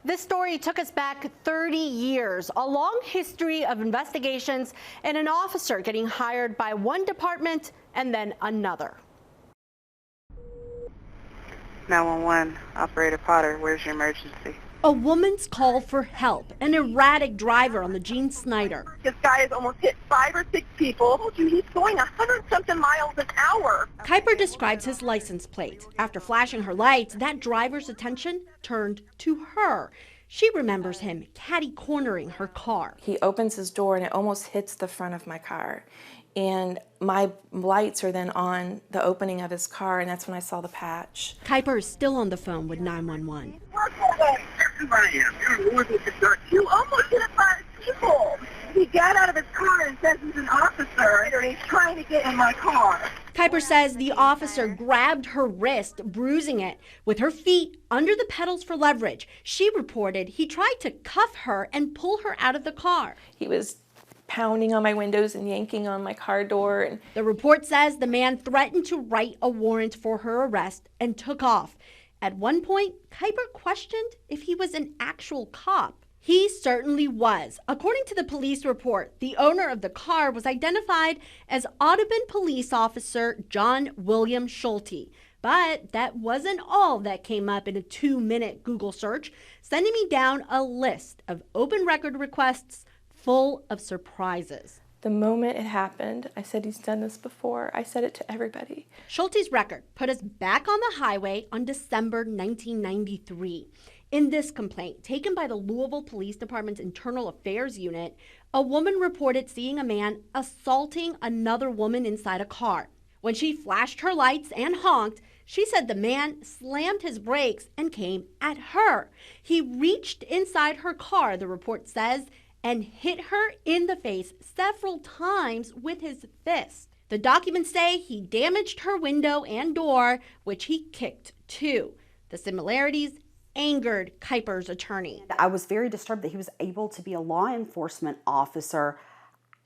This story took us back 30 years, a long history of investigations and an officer getting hired by one department and then another. 911, Operator Potter, where's your emergency? A woman's call for help, an erratic driver on the Gene Snyder. This guy has almost hit 5 or 6 people. He's going 100-something miles an hour. Kuiper describes his license plate. After flashing her lights, that driver's attention turned to her. She remembers him catty-cornering her car. He opens his door and it almost hits the front of my car. And my lights are then on the opening of his car, and that's when I saw the patch. Kuiper is still on the phone with 911. You almost hit 5 people. He got out of his car and says he's an officer, and he's trying to get in my car. Kuiper says the officer grabbed her wrist, bruising it. With her feet under the pedals for leverage, she reported he tried to cuff her and pull her out of the car. He was pounding on my windows and yanking on my car door. And the report says the man threatened to write a warrant for her arrest and took off. At one point, Kuiper questioned if he was an actual cop. He certainly was. According to the police report, the owner of the car was identified as Audubon Police Officer John William Schulte. But that wasn't all that came up in a 2-minute Google search, sending me down a list of open record requests full of surprises. The moment it happened, I said, he's done this before. I said it to everybody. Schulte's record put us back on the highway on December 1993. In this complaint, taken by the Louisville Police Department's Internal Affairs Unit, a woman reported seeing a man assaulting another woman inside a car. When she flashed her lights and honked, she said the man slammed his brakes and came at her. He reached inside her car, the report says, and hit her in the face several times with his fist. The documents say he damaged her window and door, which he kicked too. The similarities angered Kuiper's attorney. I was very disturbed that he was able to be a law enforcement officer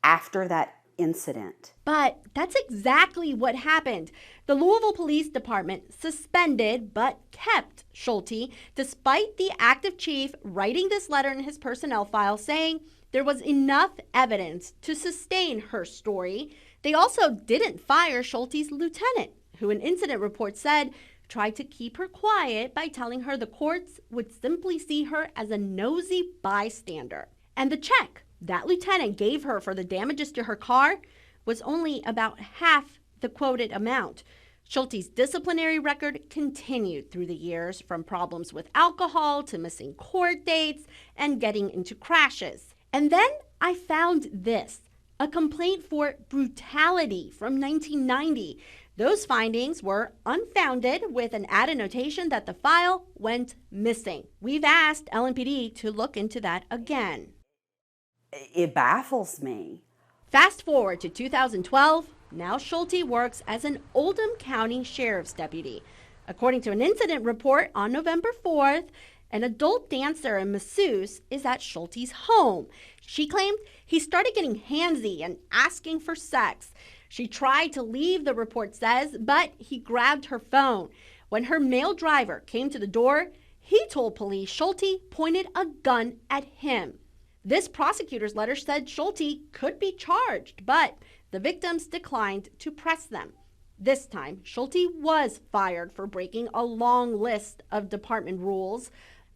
after that incident. But that's exactly what happened. The Louisville Police Department suspended but kept Schulte, despite the active chief writing this letter in his personnel file saying there was enough evidence to sustain her story. They also didn't fire Schulte's lieutenant, who an incident report said tried to keep her quiet by telling her the courts would simply see her as a nosy bystander. And the check that lieutenant gave her for the damages to her car was only about half the quoted amount. Schulte's disciplinary record continued through the years, from problems with alcohol to missing court dates and getting into crashes. And then I found this, a complaint for brutality from 1990. Those findings were unfounded, with an added notation that the file went missing. We've asked LMPD to look into that again. It baffles me. Fast forward to 2012, now Schulte works as an Oldham County Sheriff's deputy. According to an incident report on November 4th, an adult dancer and masseuse is at Schulte's home. She claimed he started getting handsy and asking for sex. She tried to leave, the report says, but he grabbed her phone. When her male driver came to the door, he told police Schulte pointed a gun at him. This prosecutor's letter said Schulte could be charged, but the victims declined to press them. This time, Schulte was fired for breaking a long list of department rules,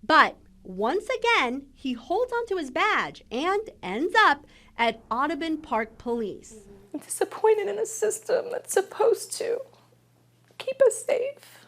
but once again, he holds onto his badge and ends up at Audubon Park Police. I'm disappointed in a system that's supposed to keep us safe.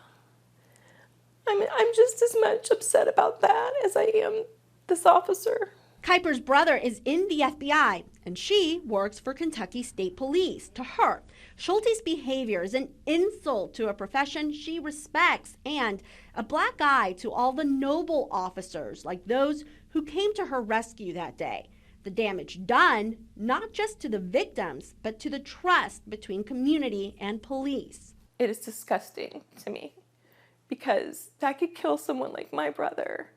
I'm just as much upset about that as I am this officer. Kuiper's brother is in the FBI, and she works for Kentucky State Police. To her, Schulte's behavior is an insult to a profession she respects and a black eye to all the noble officers like those who came to her rescue that day. The damage done, not just to the victims, but to the trust between community and police. It is disgusting to me, because that could kill someone like my brother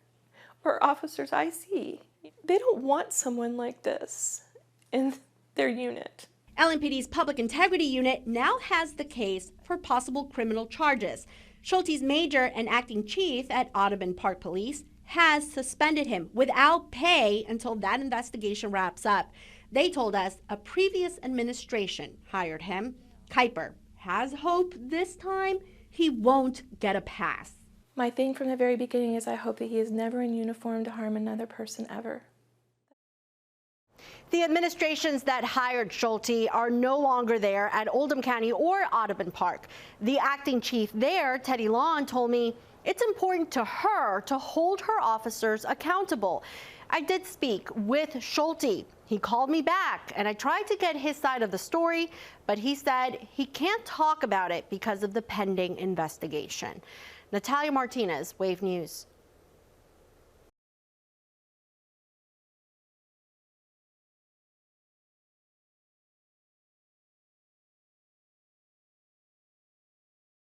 or officers I see. They don't want someone like this in their unit. LMPD's Public Integrity Unit now has the case for possible criminal charges. Schulte's major and acting chief at Audubon Park Police has suspended him without pay until that investigation wraps up. They told us a previous administration hired him. Kuiper has hope this time he won't get a pass. My thing from the very beginning is I hope that he is never in uniform to harm another person ever. The administrations that hired Schulte are no longer there at Oldham County or Audubon Park. The acting chief there, Teddy Lawn, told me it's important to her to hold her officers accountable. I did speak with Schulte. He called me back and I tried to get his side of the story, but he said he can't talk about it because of the pending investigation. Natalia Martinez, Wave News.